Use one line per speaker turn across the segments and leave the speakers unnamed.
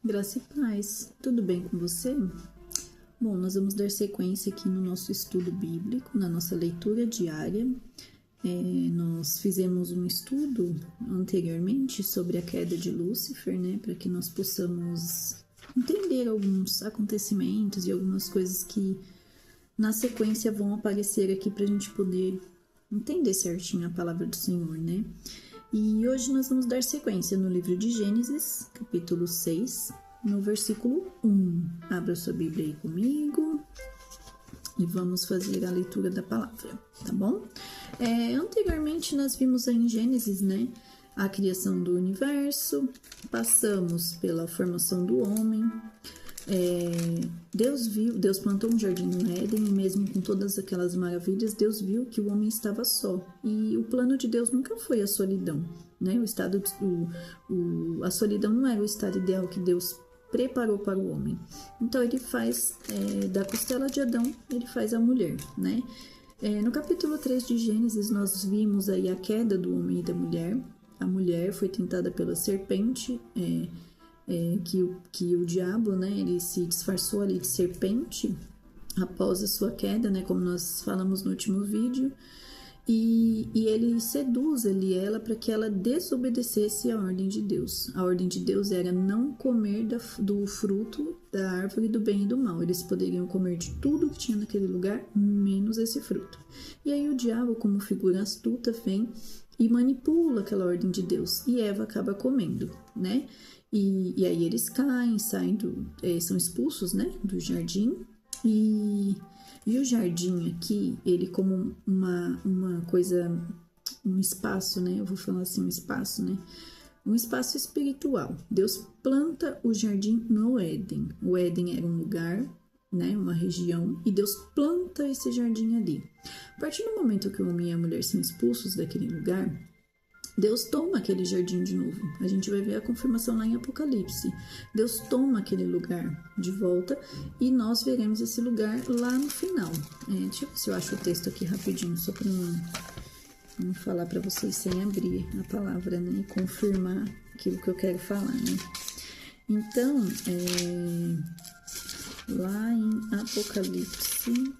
Graça e paz, tudo bem com você? Bom, nós vamos dar sequência aqui no nosso estudo bíblico, na nossa leitura diária. Nós fizemos um estudo anteriormente sobre a queda de Lúcifer, né, para que nós possamos entender alguns acontecimentos e algumas coisas que na sequência vão aparecer aqui para a gente poder entender certinho a palavra do Senhor, né? E hoje nós vamos dar sequência no livro de Gênesis, capítulo 6, no versículo 1. Abra sua Bíblia aí comigo e vamos fazer a leitura da palavra, tá bom? Anteriormente nós vimos aí em Gênesis, né, a criação do universo, passamos pela formação do homem. Deus plantou um jardim no Éden e mesmo com todas aquelas maravilhas, Deus viu que o homem estava só. E o plano de Deus nunca foi a solidão, né? A solidão não era o estado ideal que Deus preparou para o homem. Então ele faz, da costela de Adão, ele faz a mulher, né? No capítulo 3 de Gênesis, nós vimos aí a queda do homem e da mulher. A mulher foi tentada pela serpente, que o diabo, né, ele se disfarçou ali de serpente após a sua queda, né, como nós falamos no último vídeo, e ele seduz ali ela para que ela desobedecesse a ordem de Deus. A ordem de Deus era não comer do fruto da árvore do bem e do mal. Eles poderiam comer de tudo que tinha naquele lugar, menos esse fruto. E aí o diabo, como figura astuta, vem e manipula aquela ordem de Deus, e Eva acaba comendo, né? E aí eles caem, são expulsos, né, do jardim. E o jardim aqui, ele como uma coisa, um espaço, né, eu vou falar assim, um espaço espiritual. Deus planta o jardim no Éden. O Éden era um lugar, né, uma região, e Deus planta esse jardim ali. A partir do momento que o homem e a mulher são expulsos daquele lugar, Deus toma aquele jardim de novo. A gente vai ver a confirmação lá em Apocalipse. Deus toma aquele lugar de volta e nós veremos esse lugar lá no final. Deixa eu ver se eu acho o texto aqui rapidinho, só para não falar para vocês sem abrir a palavra, né? E confirmar aquilo que eu quero falar, né? Então, lá em Apocalipse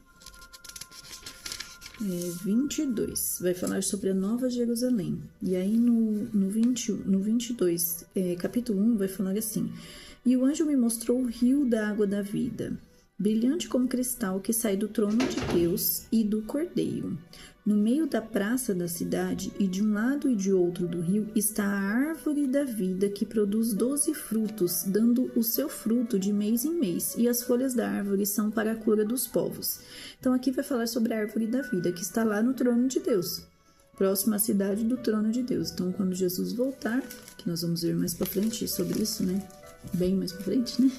22, vai falar sobre a Nova Jerusalém. E aí no 22, capítulo 1, vai falar assim: E o anjo me mostrou o rio da água da vida, brilhante como cristal, que sai do trono de Deus e do Cordeiro. No meio da praça da cidade, e de um lado e de outro do rio, está a árvore da vida, que produz 12 frutos, dando o seu fruto de mês em mês, e as folhas da árvore são para a cura dos povos. Então aqui vai falar sobre a árvore da vida, que está lá no trono de Deus, próxima à cidade do trono de Deus. Então quando Jesus voltar, que nós vamos ver mais para frente sobre isso, né? Bem mais pra frente, né?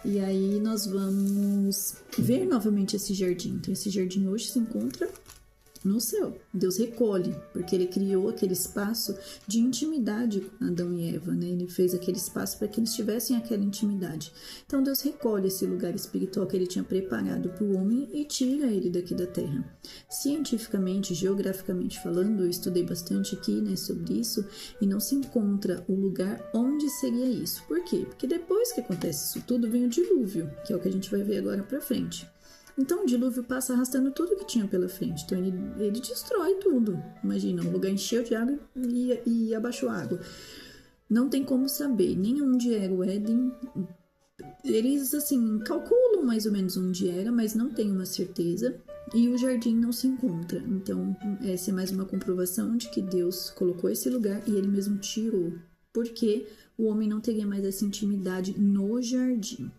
E aí nós vamos ver novamente esse jardim. Então esse jardim hoje se encontra no céu. Deus recolhe, porque ele criou aquele espaço de intimidade com Adão e Eva, né? Ele fez aquele espaço para que eles tivessem aquela intimidade. Então Deus recolhe esse lugar espiritual que ele tinha preparado para o homem e tira ele daqui da terra. Cientificamente, geograficamente falando, eu estudei bastante aqui, né, sobre isso, e não se encontra o lugar onde seria isso. Por quê? Porque depois que acontece isso tudo, vem o dilúvio, que é o que a gente vai ver agora para frente. Então o dilúvio passa arrastando tudo que tinha pela frente. Então ele destrói tudo. Imagina, o lugar encheu de água e abaixou a água. Não tem como saber nem onde era o Éden. Eles, assim, calculam mais ou menos onde era, mas não tem uma certeza. E o jardim não se encontra. Então essa é mais uma comprovação de que Deus colocou esse lugar e ele mesmo tirou. Porque o homem não teria mais essa intimidade no jardim.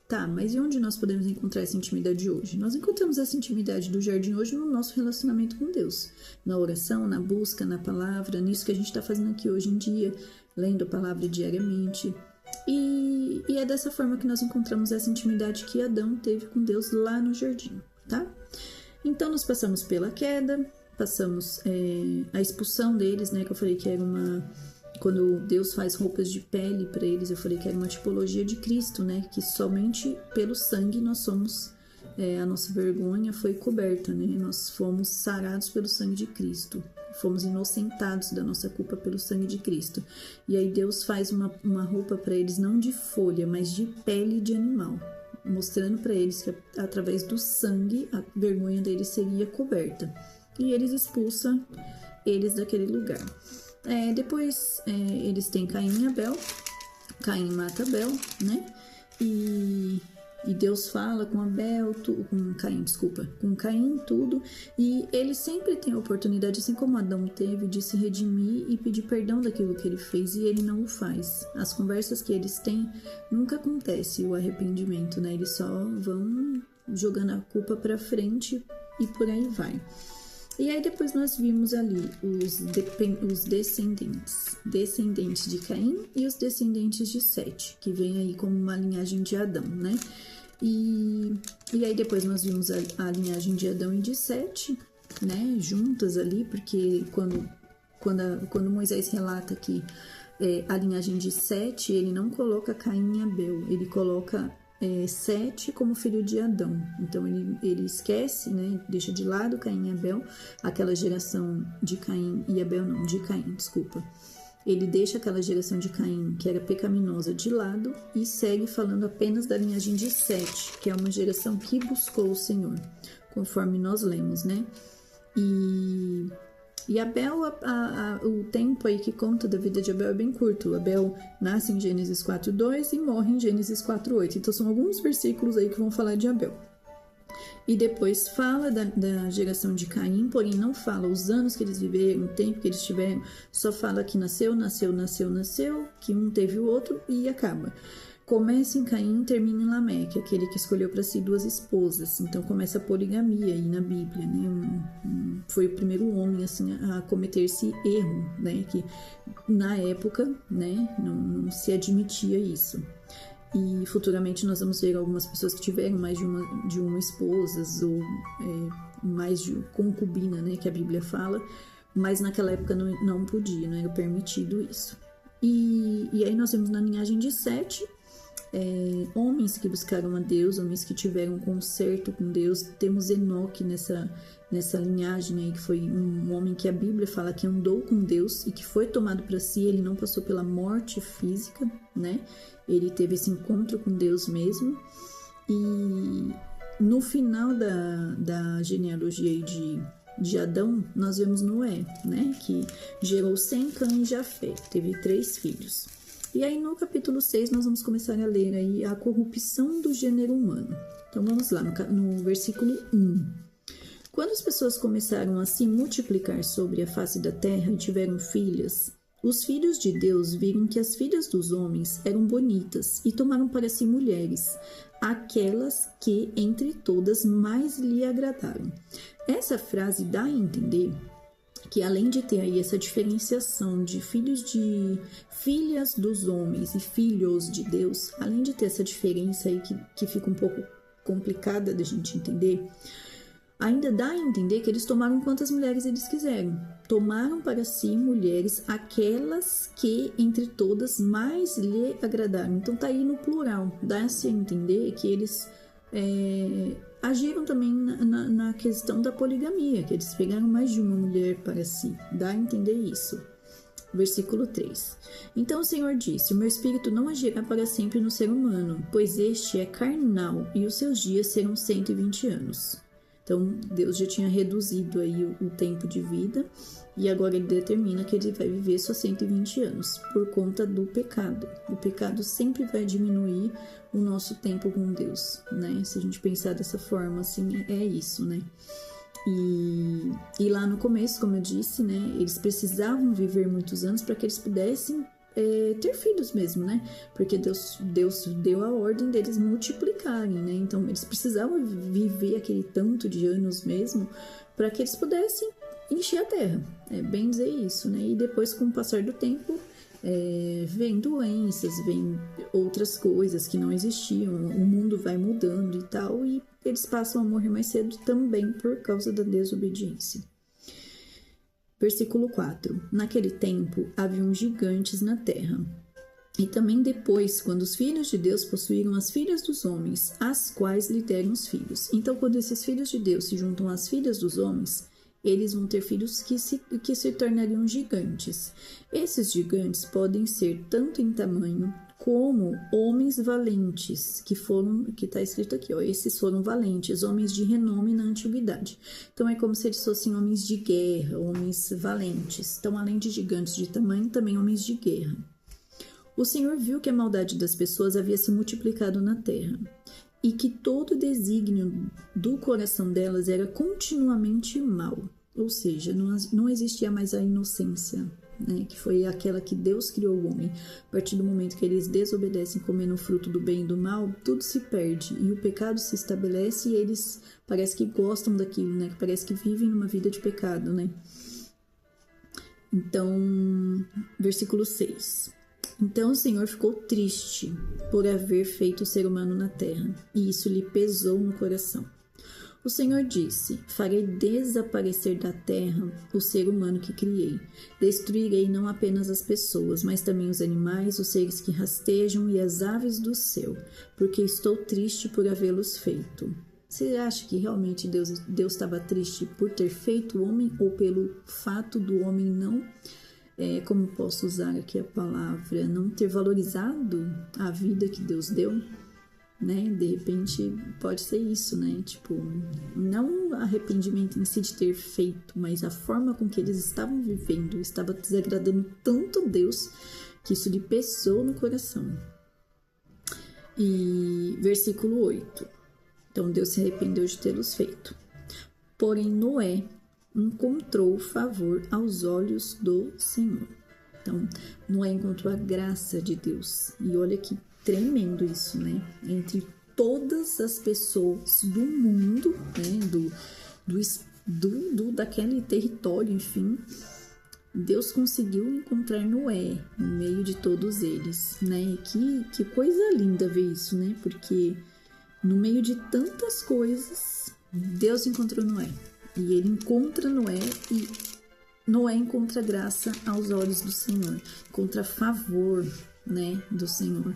Tá, mas e onde nós podemos encontrar essa intimidade hoje? Nós encontramos essa intimidade do jardim hoje no nosso relacionamento com Deus. Na oração, na busca, na palavra, nisso que a gente está fazendo aqui hoje em dia, lendo a palavra diariamente. E é dessa forma que nós encontramos essa intimidade que Adão teve com Deus lá no jardim, tá? Então nós passamos pela queda, passamos a expulsão deles, né? Que eu falei que era quando Deus faz roupas de pele para eles, eu falei que era uma tipologia de Cristo, né? Que somente pelo sangue nós somos, a nossa vergonha foi coberta, né? Nós fomos sarados pelo sangue de Cristo. fomos inocentados da nossa culpa pelo sangue de Cristo. E aí Deus faz uma roupa para eles não de folha, mas de pele de animal, mostrando para eles que através do sangue a vergonha deles seria coberta. E eles expulsam eles daquele lugar. Depois eles têm Caim e Abel. Caim mata Abel, né? E Deus fala com Abel, com Caim tudo, e ele sempre tem a oportunidade, assim como Adão teve, de se redimir e pedir perdão daquilo que ele fez, e ele não o faz. As conversas que eles têm, nunca acontece o arrependimento, né? Eles só vão jogando a culpa pra frente e por aí vai. E aí depois nós vimos ali os descendentes de Caim e os descendentes de Sete, que vem aí como uma linhagem de Adão, né? E aí depois nós vimos a linhagem de Adão e de Sete, né? Juntas ali, porque quando Moisés relata que a linhagem de Sete, ele não coloca Caim e Abel, ele coloca Sete como filho de Adão. Então ele esquece, né? Deixa de lado Caim e Abel, aquela geração de Caim e Abel, não, de Caim, desculpa. Ele deixa aquela geração de Caim, que era pecaminosa, de lado e segue falando apenas da linhagem de Sete, que é uma geração que buscou o Senhor, conforme nós lemos, né? E Abel, o tempo aí que conta da vida de Abel é bem curto. Abel nasce em Gênesis 4:2 e morre em Gênesis 4:8. Então são alguns versículos aí que vão falar de Abel. E depois fala da geração de Caim, porém não fala os anos que eles viveram, o tempo que eles tiveram, só fala que nasceu, que um teve o outro e acaba. Começa em Caim e termina em Lameque, aquele que escolheu para si 2 esposas. Então começa a poligamia aí na Bíblia, né? Foi o primeiro homem assim, a cometer esse erro, né? Que na época, né, não se admitia isso. E futuramente nós vamos ver algumas pessoas que tiveram mais de uma esposa ou mais de concubina, né, que a Bíblia fala, mas naquela época não podia, não era permitido isso. E aí nós vemos na linhagem de Sete, homens que buscaram a Deus, homens que tiveram um conserto com Deus. Temos Enoque nessa linhagem aí, que foi um homem que a Bíblia fala que andou com Deus e que foi tomado para si. Ele não passou pela morte física, né? Ele teve esse encontro com Deus mesmo. E no final da genealogia aí de Adão, nós vemos Noé, né? Que gerou Sem, Cã e Jafé. Teve 3 filhos. E aí no capítulo 6 nós vamos começar a ler aí a corrupção do gênero humano. Então vamos lá, no versículo 1. Quando as pessoas começaram a se multiplicar sobre a face da terra e tiveram filhas, os filhos de Deus viram que as filhas dos homens eram bonitas e tomaram para si mulheres, aquelas que entre todas mais lhe agradaram. Essa frase dá a entender que além de ter aí essa diferenciação de filhas dos homens e filhos de Deus, além de ter essa diferença aí que fica um pouco complicada da gente entender, ainda dá a entender que eles tomaram quantas mulheres eles quiseram. Tomaram para si mulheres, aquelas que entre todas mais lhe agradaram. Então tá aí no plural, dá-se a entender que eles agiram também na questão da poligamia, que eles pegaram mais de uma mulher para si. Dá a entender isso. Versículo 3. Então o Senhor disse: o meu espírito não agirá para sempre no ser humano, pois este é carnal e os seus dias serão 120 anos. Então Deus já tinha reduzido aí o tempo de vida e agora ele determina que ele vai viver só 120 anos por conta do pecado. O pecado sempre vai diminuir o nosso tempo com Deus, né? Se a gente pensar dessa forma, assim, é isso, né? E lá no começo, como eu disse, né? Eles precisavam viver muitos anos para que eles pudessem ter filhos mesmo, né? Porque Deus deu a ordem deles multiplicarem, né? Então eles precisavam viver aquele tanto de anos mesmo para que eles pudessem encher a terra, é bem dizer isso, né? E depois, com o passar do tempo, vem doenças, vem outras coisas que não existiam, o mundo vai mudando e tal, e eles passam a morrer mais cedo também por causa da desobediência. Versículo 4. Naquele tempo haviam gigantes na terra. E também depois, quando os filhos de Deus possuíram as filhas dos homens, as quais lhe deram os filhos. Então, quando esses filhos de Deus se juntam às filhas dos homens, eles vão ter filhos que se tornariam gigantes. Esses gigantes podem ser tanto em tamanho como homens valentes, que está escrito aqui, ó, esses foram valentes, homens de renome na antiguidade. Então, é como se eles fossem homens de guerra, homens valentes. Então, além de gigantes de tamanho, também homens de guerra. O Senhor viu que a maldade das pessoas havia se multiplicado na terra, e que todo o desígnio do coração delas era continuamente mau. Ou seja, não existia mais a inocência, né, que foi aquela que Deus criou o homem. A partir do momento que eles desobedecem, comendo o fruto do bem e do mal, tudo se perde e o pecado se estabelece, e eles parece que gostam daquilo, né, que parece que vivem numa vida de pecado, né. Então, versículo 6. Então o Senhor ficou triste por haver feito o ser humano na terra, e isso lhe pesou no coração. O Senhor disse: farei desaparecer da terra o ser humano que criei. Destruirei não apenas as pessoas, mas também os animais, os seres que rastejam e as aves do céu, porque estou triste por havê-los feito. Você acha que realmente Deus estava triste por ter feito o homem, ou pelo fato do homem não, como posso usar aqui a palavra, não ter valorizado a vida que Deus deu? Né? De repente pode ser isso, né? Tipo, não arrependimento em si de ter feito, mas a forma com que eles estavam vivendo estava desagradando tanto a Deus que isso lhe pesou no coração. E versículo 8. Então Deus se arrependeu de tê-los feito. Porém Noé encontrou favor aos olhos do Senhor. Então Noé encontrou a graça de Deus. E olha que tremendo isso, né? Entre todas as pessoas do mundo, né? Daquele território, enfim, Deus conseguiu encontrar Noé no meio de todos eles, né? Que coisa linda ver isso, né? Porque no meio de tantas coisas, Deus encontrou Noé. E ele encontra Noé, e Noé encontra graça aos olhos do Senhor, encontra favor, né, do Senhor.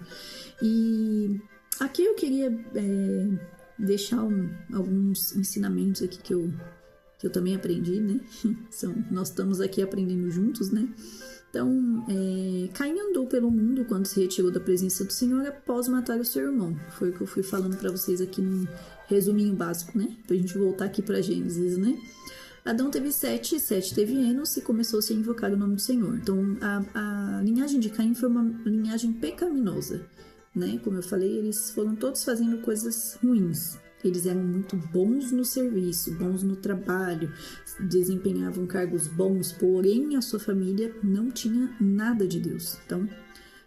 E aqui eu queria deixar alguns ensinamentos aqui que eu também aprendi, né? Nós estamos aqui aprendendo juntos, né? Então, Caim andou pelo mundo quando se retirou da presença do Senhor após matar o seu irmão. Foi o que eu fui falando para vocês aqui num resuminho básico, né? Pra gente voltar aqui para Gênesis, né? Adão teve Sete, Sete teve Enos, e começou-se a invocar o nome do Senhor. Então, a linhagem de Caim foi uma linhagem pecaminosa, né? Como eu falei, eles foram todos fazendo coisas ruins. Eles eram muito bons no serviço, bons no trabalho, desempenhavam cargos bons, porém a sua família não tinha nada de Deus. Então,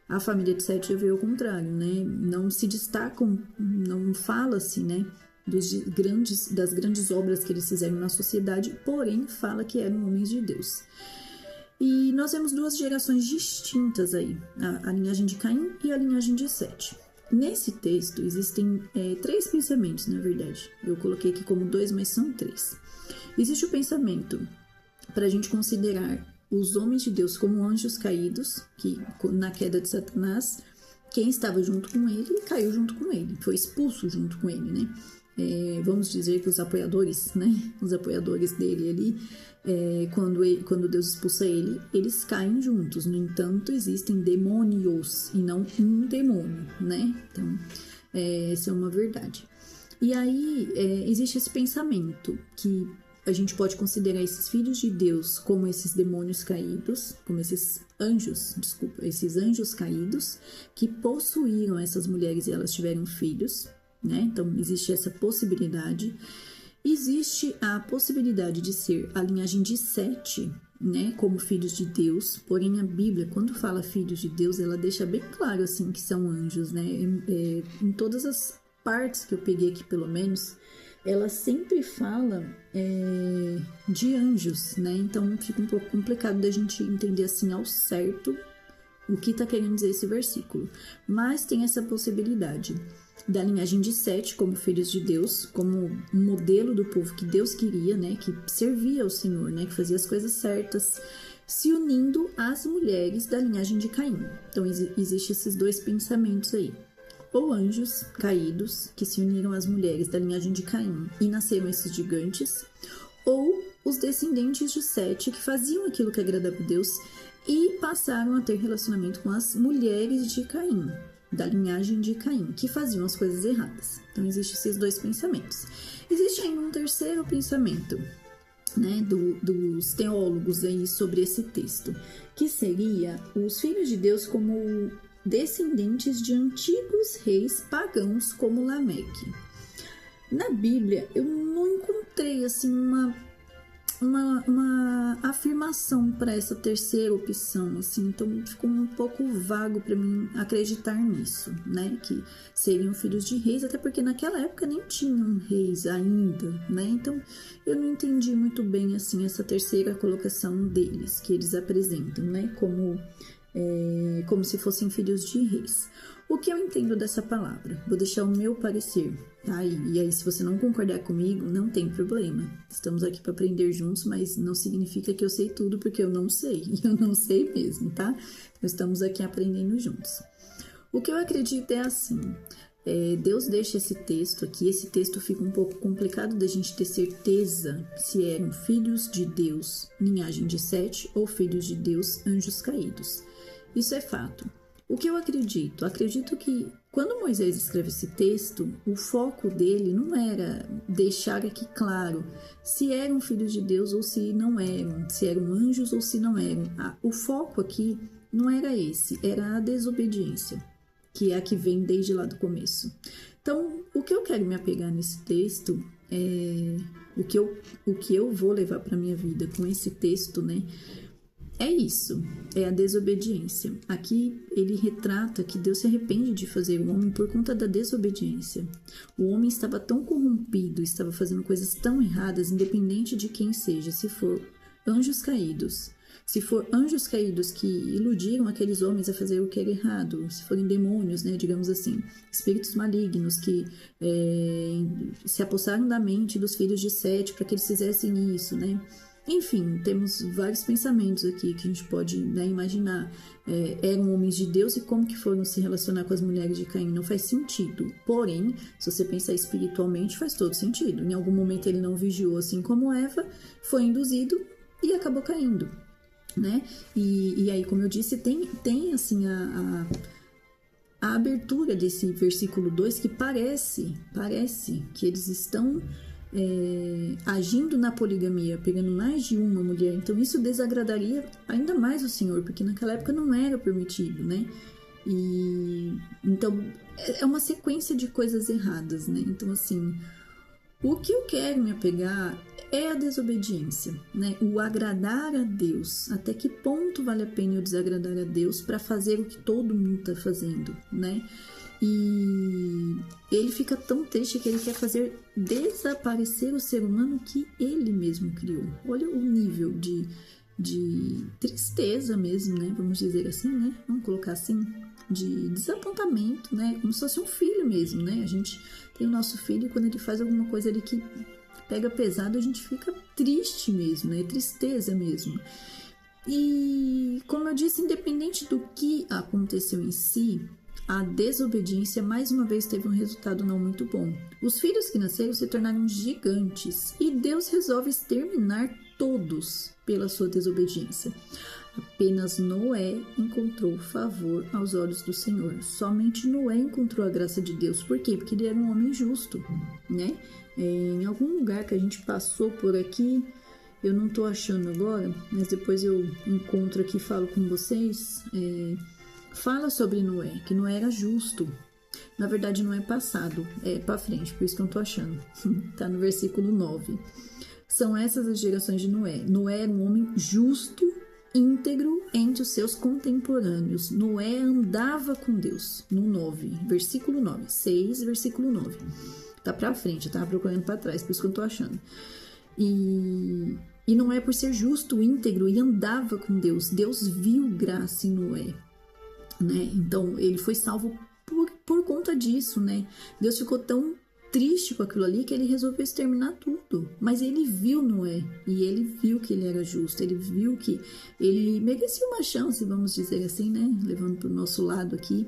a família de Sete já veio ao contrário, né? Não se destacam, não fala-se, né, das grandes obras que eles fizeram na sociedade, porém fala que eram homens de Deus. E nós vemos duas gerações distintas aí, a linhagem de Caim e a linhagem de Sete. Nesse texto existem 3 pensamentos, na verdade. Eu coloquei aqui como 2, mas são 3. Existe o pensamento para a gente considerar os homens de Deus como anjos caídos, que na queda de Satanás, quem estava junto com ele caiu junto com ele, foi expulso junto com ele, né? Vamos dizer que os apoiadores, né? Os apoiadores dele ali, quando Deus expulsa ele, eles caem juntos. No entanto, existem demônios e não um demônio, né? Então, essa é uma verdade. E aí, existe esse pensamento que a gente pode considerar esses filhos de Deus como esses demônios caídos, como esses anjos caídos que possuíram essas mulheres e elas tiveram filhos, né? Então, existe essa possibilidade. Existe a possibilidade de ser a linhagem de Sete, né, como filhos de Deus, porém a Bíblia, quando fala filhos de Deus, ela deixa bem claro, assim, que são anjos, né? Em todas as partes que eu peguei aqui, pelo menos, ela sempre fala de anjos, né? Então, fica um pouco complicado da gente entender, assim, ao certo o que está querendo dizer esse versículo. Mas tem essa possibilidade da linhagem de Sete como filhos de Deus, como um modelo do povo que Deus queria, né, que servia ao Senhor, né, que fazia as coisas certas, se unindo às mulheres da linhagem de Caim. Então, existem esses 2 pensamentos aí. Ou anjos caídos que se uniram às mulheres da linhagem de Caim e nasceram esses gigantes, ou os descendentes de Sete que faziam aquilo que agradava a Deus e passaram a ter relacionamento com as mulheres de Caim, da linhagem de Caim, que faziam as coisas erradas. Então, existem esses dois pensamentos. Existe ainda um terceiro pensamento, né, dos teólogos aí sobre esse texto, que seria os filhos de Deus como descendentes de antigos reis pagãos como Lameque. Na Bíblia, eu não encontrei assim uma afirmação para essa terceira opção, assim, então ficou um pouco vago para mim acreditar nisso, né, que seriam filhos de reis, até porque naquela época nem tinham reis ainda, né, então eu não entendi muito bem, assim, essa terceira colocação deles, que eles apresentam, né, como se fossem filhos de reis. O que eu entendo dessa palavra? Vou deixar o meu parecer, tá? E aí, se você não concordar comigo, não tem problema. Estamos aqui para aprender juntos, mas não significa que eu sei tudo, porque eu não sei. E eu não sei mesmo, tá? Nós estamos aqui aprendendo juntos. O que eu acredito é assim. Deus deixa esse texto aqui. Esse texto fica um pouco complicado da gente ter certeza se eram filhos de Deus, linhagem de Sete, ou filhos de Deus, anjos caídos. Isso é fato. O que eu acredito? Acredito que quando Moisés escreve esse texto, o foco dele não era deixar aqui claro se eram filhos de Deus ou se não eram, se eram anjos ou se não eram. O foco aqui não era esse, era a desobediência, que é a que vem desde lá do começo. Então, o que eu quero me apegar nesse texto, o que eu vou levar para minha vida com esse texto, né? É isso, é a desobediência. Aqui ele retrata que Deus se arrepende de fazer o homem por conta da desobediência. O homem estava tão corrompido, estava fazendo coisas tão erradas, independente de quem seja, se for anjos caídos. Se for anjos caídos que iludiram aqueles homens a fazer o que era errado, se forem demônios, né, digamos assim, espíritos malignos que se apossaram da mente dos filhos de Sete para que eles fizessem isso, né? Enfim, temos vários pensamentos aqui que a gente pode, né, imaginar. Eram homens de Deus e como que foram se relacionar com as mulheres de Caim? Não faz sentido. Porém, se você pensar espiritualmente, faz todo sentido. Em algum momento ele não vigiou, assim como Eva, foi induzido e acabou caindo, né? E aí, como eu disse, tem assim a abertura desse versículo 2 que parece que eles estão agindo na poligamia, pegando mais de uma mulher. Então isso desagradaria ainda mais o Senhor, porque naquela época não era permitido, né? E então é uma sequência de coisas erradas, né? Então assim, o que eu quero me apegar é a desobediência, né? O agradar a Deus. Até que ponto vale a pena eu desagradar a Deus para fazer o que todo mundo está fazendo, né? E ele fica tão triste que ele quer fazer desaparecer o ser humano que ele mesmo criou. Olha o nível de tristeza mesmo, né? Vamos dizer assim, né? Vamos colocar assim, de desapontamento, né? Como se fosse um filho mesmo, né? A gente tem o nosso filho e quando ele faz alguma coisa ali que pega pesado, a gente fica triste mesmo, né? Tristeza mesmo. E, como eu disse, independente do que aconteceu em si, a desobediência mais uma vez teve um resultado não muito bom. Os filhos que nasceram se tornaram gigantes e Deus resolve exterminar todos pela sua desobediência. Apenas Noé encontrou favor aos olhos do Senhor. Somente Noé encontrou a graça de Deus. Por quê? Porque ele era um homem justo, né? Em algum lugar que a gente passou por aqui, eu não estou achando agora, mas depois eu encontro aqui e falo com vocês. Fala sobre Noé, que Noé era justo. Na verdade, não é passado, é para frente, por isso que eu não tô achando. Tá no versículo 9. São essas as gerações de Noé. Noé era um homem justo, íntegro entre os seus contemporâneos. Noé andava com Deus. No 9, versículo 9. 6, versículo 9. Tá pra frente, eu tava procurando pra trás, por isso que eu não tô achando. E Noé, por ser justo, íntegro e andava com Deus, Deus viu graça em Noé. Né? Então ele foi salvo por conta disso, né? Deus ficou tão triste com aquilo ali que ele resolveu exterminar tudo, mas ele viu Noé e ele viu que ele era justo, ele viu que ele merecia uma chance, vamos dizer assim, né? Levando para o nosso lado aqui.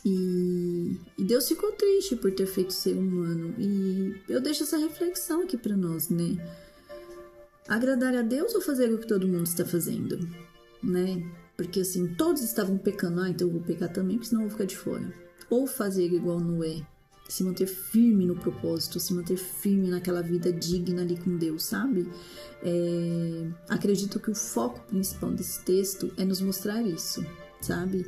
E Deus ficou triste por ter feito o ser humano, e eu deixo essa reflexão aqui para nós, né? Agradar a Deus ou fazer o que todo mundo está fazendo, né? Porque assim, todos estavam pecando, então eu vou pecar também, porque senão eu vou ficar de fora. Ou fazer igual Noé, se manter firme no propósito, se manter firme naquela vida digna ali com Deus, sabe? Acredito que o foco principal desse texto é nos mostrar isso, sabe?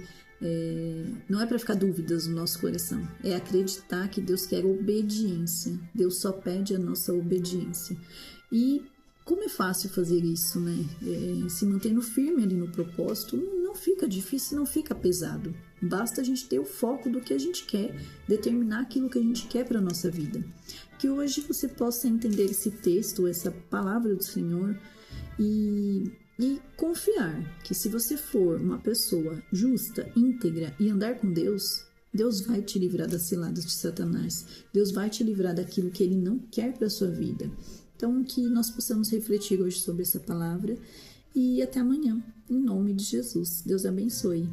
Não é para ficar dúvidas no nosso coração, é acreditar que Deus quer obediência, Deus só pede a nossa obediência. E como é fácil fazer isso, né? Se mantendo firme ali no propósito, não fica difícil, não fica pesado. Basta a gente ter o foco do que a gente quer, determinar aquilo que a gente quer para a nossa vida. Que hoje você possa entender esse texto, essa palavra do Senhor e confiar que se você for uma pessoa justa, íntegra e andar com Deus, Deus vai te livrar das ciladas de Satanás. Deus vai te livrar daquilo que Ele não quer para a sua vida. Então, que nós possamos refletir hoje sobre essa palavra e até amanhã, em nome de Jesus. Deus abençoe.